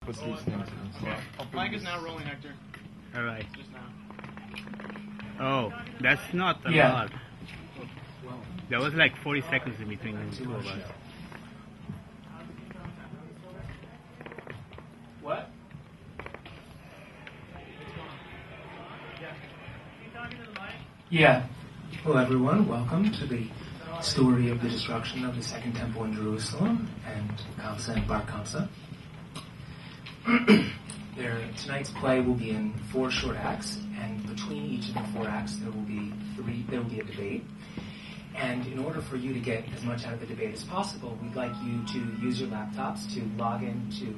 put these names in. Yeah. Flag is now rolling, Hector. Alright. Just now. Oh, that's not a lot. There was like 40 seconds in between the two of us. What? Yeah. Hello everyone, welcome to the story of the destruction of the Second Temple in Jerusalem and Kamza and Bar Kamza. Tonight's play will be in 4 short acts, and between each of the 4 acts there will be a debate. And in order for you to get as much out of the debate as possible, we'd like you to use your laptops to log into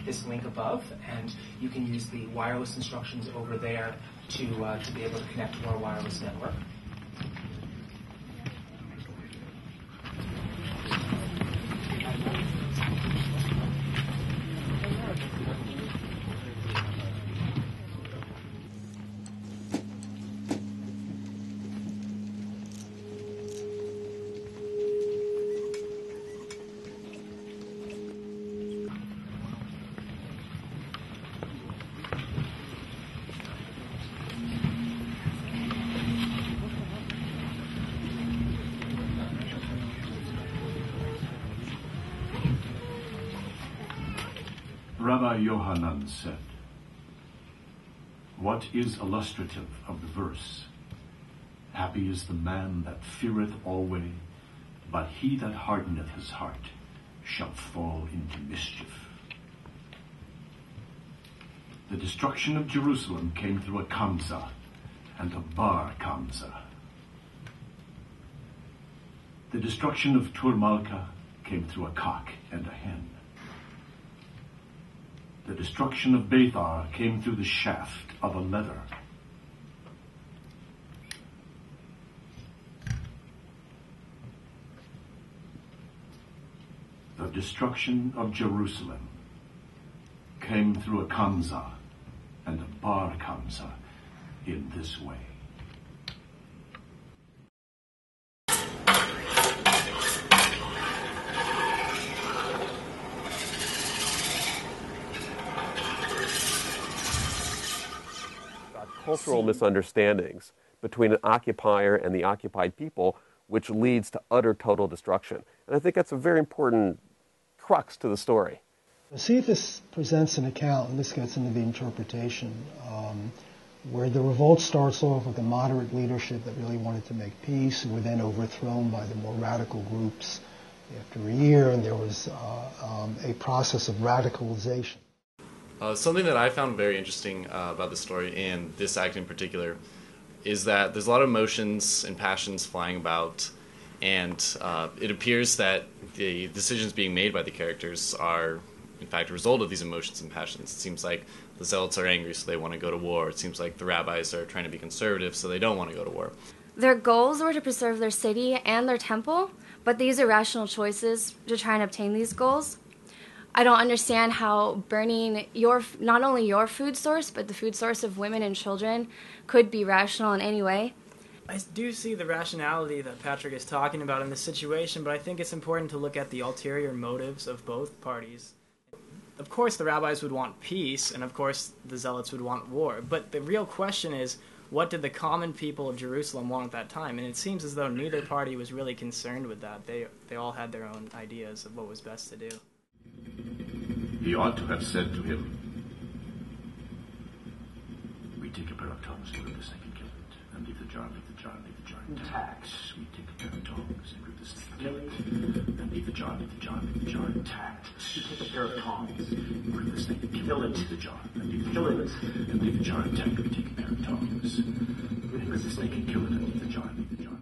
this link above, and you can use the wireless instructions over there to be able to connect to our wireless network. Rabbi Yohanan said, "What is illustrative of the verse? Happy is the man that feareth always, but he that hardeneth his heart shall fall into mischief." The destruction of Jerusalem came through a Kamza and a Bar Kamza. The destruction of Tur-Malka came through a cock and a hen. The destruction of Bethar came through the shaft of a leather. The destruction of Jerusalem came through a Kamza and a Bar Kamza in this way. Cultural misunderstandings between an occupier and the occupied people, which leads to utter total destruction. And I think that's a very important crux to the story. See if this presents an account, and this gets into the interpretation, where the revolt starts off with a moderate leadership that really wanted to make peace, and were then overthrown by the more radical groups after a year, and there was a process of radicalization. Something that I found very interesting about the story, and this act in particular, is that there's a lot of emotions and passions flying about, and it appears that the decisions being made by the characters are, in fact, a result of these emotions and passions. It seems like the zealots are angry, so they want to go to war. It seems like the rabbis are trying to be conservative, so they don't want to go to war. Their goals were to preserve their city and their temple, but they use irrational choices to try and obtain these goals. I don't understand how burning not only your food source, but the food source of women and children could be rational in any way. I do see the rationality that Patrick is talking about in this situation, but I think it's important to look at the ulterior motives of both parties. Of course, the rabbis would want peace, and of course, the zealots would want war. But the real question is, what did the common people of Jerusalem want at that time? And it seems as though neither party was really concerned with that. They all had their own ideas of what was best to do. He ought to have said to him, "We take a pair of tongs and grip the snake and kill it, and leave the jar, leave the jar, leave the jar intact. We take a pair of tongs and grip the snake and kill it, and leave the jar, leave the jar, leave the jar intact. We take a pair of tongs and grip the snake and kill it, leave the jar, and leave the jar, and leave the jar intact. We take a pair of tongs and grip the snake and kill it, and leave the jar, leave the jar."